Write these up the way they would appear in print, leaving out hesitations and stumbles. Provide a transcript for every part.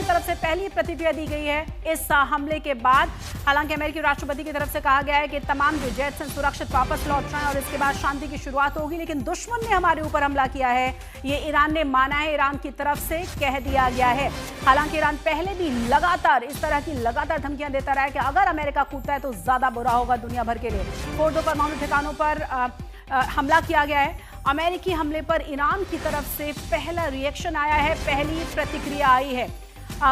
तरफ से पहली प्रतिक्रिया दी गई है इस हमले के बाद। हालांकि अमेरिकी राष्ट्रपति की तरफ से कहा गया है कि तमाम जो जेट्स हैं सुरक्षित वापस लौट रहे हैं और इसके बाद शांति की शुरुआत होगी, लेकिन दुश्मन ने हमारे ऊपर हमला किया है, ये ईरान ने माना है, ईरान की तरफ से कह दिया गया है। हालांकि ईरान पहले भी लगातार इस तरह की धमकियां देता रहा है कि अगर अमेरिका कूदता है तो ज्यादा बुरा होगा दुनिया भर के लिए। फोर्डो परमाणु ठिकानों पर हमला किया गया है। अमेरिकी हमले पर ईरान की तरफ से पहला रिएक्शन आया है, पहली प्रतिक्रिया आई है।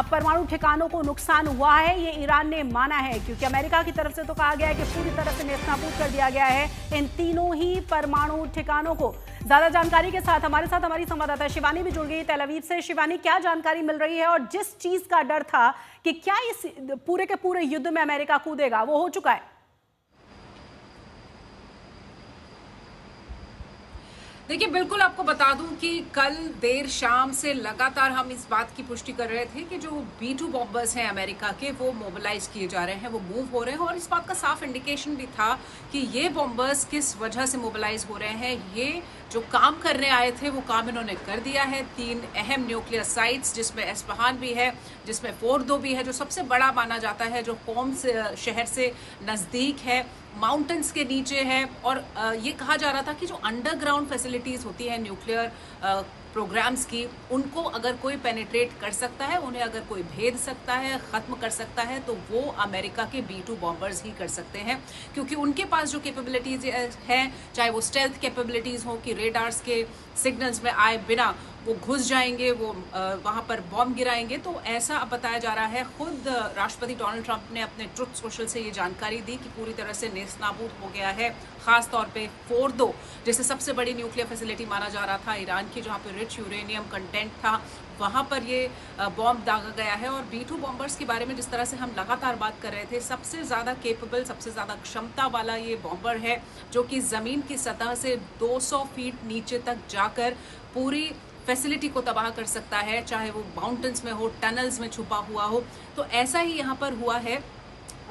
परमाणु ठिकानों को नुकसान हुआ है, ये ईरान ने माना है, क्योंकि अमेरिका की तरफ से तो कहा गया है कि पूरी तरह से नेस्तनाबूद कर दिया गया है इन तीनों ही परमाणु ठिकानों को। ज्यादा जानकारी के साथ हमारे साथ हमारी संवाददाता शिवानी भी जुड़ गई तेल अवीव से। शिवानी, क्या जानकारी मिल रही है और जिस चीज का डर था कि क्या इस पूरे के पूरे युद्ध में अमेरिका कूदेगा, वो हो चुका है? देखिए, बिल्कुल आपको बता दूं कि कल देर शाम से लगातार हम इस बात की पुष्टि कर रहे थे कि जो B-2 बॉम्बर्स हैं अमेरिका के, वो मोबिलाइज किए जा रहे हैं, वो मूव हो रहे हैं। और इस बात का साफ इंडिकेशन भी था कि ये बॉम्बर्स किस वजह से मोबिलाइज हो रहे हैं। ये जो काम करने आए थे वो काम इन्होंने कर दिया है। 3 अहम न्यूक्लियर साइट्स, जिसमें एस्फहान भी है, जिसमें फोर्डो भी है, जो सबसे बड़ा माना जाता है, जो कोम शहर से नज़दीक है, माउंटेन्स के नीचे है। और ये कहा जा रहा था कि जो अंडरग्राउंड फैसिलिटीज़ होती हैं न्यूक्लियर प्रोग्राम्स की, उनको अगर कोई पेनिट्रेट कर सकता है, उन्हें अगर कोई भेद सकता है, ख़त्म कर सकता है, तो वो अमेरिका के B-2 बॉम्बर्स ही कर सकते हैं। क्योंकि उनके पास जो कैपेबिलिटीज़ हैं, चाहे वो स्टेल्थ कैपेबिलिटीज़ हो कि रेडार्स के सिग्नल्स में आए बिना वो घुस जाएंगे, वो वहाँ पर बॉम्ब गिराएंगे, तो ऐसा अब बताया जा रहा है। खुद राष्ट्रपति डोनाल्ड ट्रंप ने अपने ट्रुथ सोशल से ये जानकारी दी कि पूरी तरह से नेस्तनाबूद हो गया है, खास तौर पे फोर्डो, जैसे सबसे बड़ी न्यूक्लियर फैसिलिटी माना जा रहा था ईरान की, जहाँ पे रिच यूरेनियम कंटेंट था, वहाँ पर ये बॉम्ब दागा गया है। और B-2 बॉम्बर्स के बारे में जिस तरह से हम लगातार बात कर रहे थे, सबसे ज़्यादा केपेबल, सबसे ज़्यादा क्षमता वाला ये बॉम्बर है, जो कि ज़मीन की सतह से 200 फीट नीचे तक जाकर पूरी फैसिलिटी को तबाह कर सकता है, चाहे वो माउंटेन्स में हो, टनल्स में छुपा हुआ हो। तो ऐसा ही यहाँ पर हुआ है।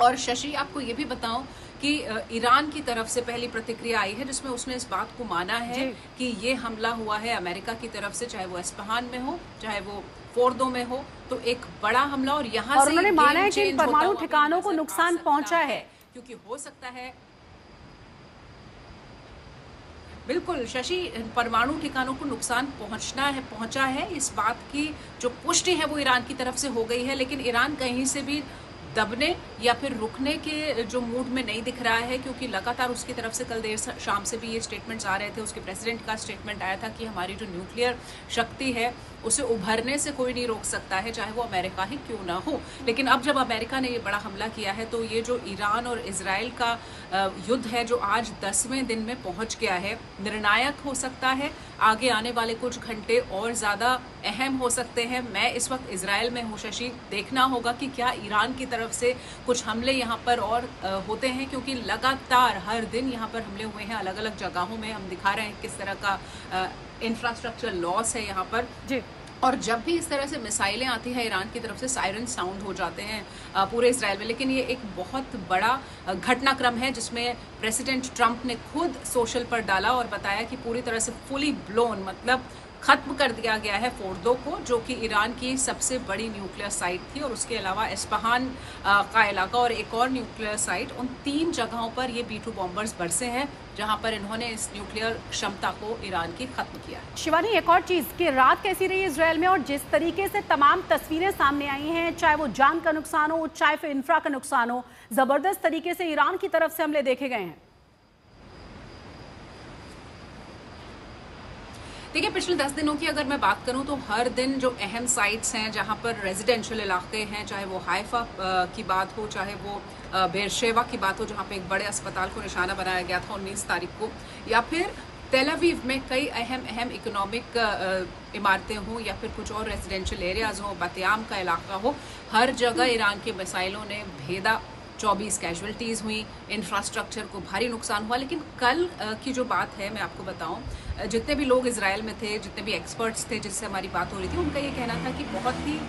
और शशि, आपको ये भी बताऊं कि ईरान की तरफ से पहली प्रतिक्रिया आई है, जिसमें उसने इस बात को माना है कि ये हमला हुआ है अमेरिका की तरफ से, चाहे वो एस्फहान में हो, चाहे वो फोर्डो में हो, तो एक बड़ा हमला। और यहाँ से उन्होंने माना है कि परमाणु ठिकानों को नुकसान पहुंचा है, क्योंकि हो सकता है, बिल्कुल शशि, परमाणु ठिकानों को नुकसान पहुंचा है, इस बात की जो पुष्टि है वो ईरान की तरफ से हो गई है। लेकिन ईरान कहीं से भी दबने या फिर रुकने के जो मूड में नहीं दिख रहा है, क्योंकि लगातार उसकी तरफ से कल देर शाम से भी ये स्टेटमेंट्स आ रहे थे। उसके प्रेसिडेंट का स्टेटमेंट आया था कि हमारी जो न्यूक्लियर शक्ति है उसे उभरने से कोई नहीं रोक सकता है, चाहे वो अमेरिका ही क्यों ना हो। लेकिन अब जब अमेरिका ने ये बड़ा हमला किया है, तो ये जो ईरान और इजराइल का युद्ध है, जो आज 10वें दिन में पहुंच गया है, निर्णायक हो सकता है। आगे आने वाले कुछ घंटे और ज़्यादा अहम हो सकते हैं। मैं इस वक्त इजराइल में हूँ शशि, देखना होगा कि क्या ईरान की तरफ से कुछ हमले यहाँ पर और होते हैं, क्योंकि लगातार हर दिन यहाँ पर हमले हुए हैं अलग अलग जगहों में। हम दिखा रहे हैं किस तरह का इंफ्रास्ट्रक्चर लॉस है यहाँ पर जी। और जब भी इस तरह से मिसाइलें आती हैं ईरान की तरफ से, सायरन साउंड हो जाते हैं पूरे इजराइल में। लेकिन ये एक बहुत बड़ा घटनाक्रम है, जिसमें प्रेसिडेंट ट्रंप ने खुद सोशल पर डाला और बताया कि पूरी तरह से फुली ब्लोन, मतलब खत्म कर दिया गया है फोर्डो को, जो कि ईरान की सबसे बड़ी न्यूक्लियर साइट थी। और उसके अलावा एस्फहान का इलाका और एक और न्यूक्लियर साइट, उन 3 जगहों पर ये B-2 बॉम्बर्स बरसे हैं, जहां पर इन्होंने इस न्यूक्लियर क्षमता को ईरान की खत्म किया। शिवानी, एक और चीज कि रात कैसी रही इजराइल में, और जिस तरीके से तमाम तस्वीरें सामने आई हैं, चाहे वो जान का नुकसान हो, चाहे फिर इंफ्रा का नुकसान हो, जबरदस्त तरीके से ईरान की तरफ से हमले देखे गए हैं। देखिए, पिछले 10 दिनों की अगर मैं बात करूं, तो हर दिन जो अहम साइट्स हैं, जहां पर रेजिडेंशियल इलाके हैं, चाहे वो हाइफा की बात हो, चाहे वो बेरशेवा की बात हो, जहां पे एक बड़े अस्पताल को निशाना बनाया गया था 19 तारीख को, या फिर तेल अवीव में कई अहम इकोनॉमिक इमारतें हों, या फिर कुछ और रेजिडेंशियल एरियाज हों, बतियाम का इलाका हो, हर जगह ईरान के मिसाइलों ने भेदा। 24 कैजुअल्टीज हुई, इंफ्रास्ट्रक्चर को भारी नुकसान हुआ। लेकिन कल की जो बात है, मैं आपको बताऊं, जितने भी लोग इजराइल में थे, जितने भी एक्सपर्ट्स थे जिससे हमारी बात हो रही थी, उनका ये कहना था कि बहुत ही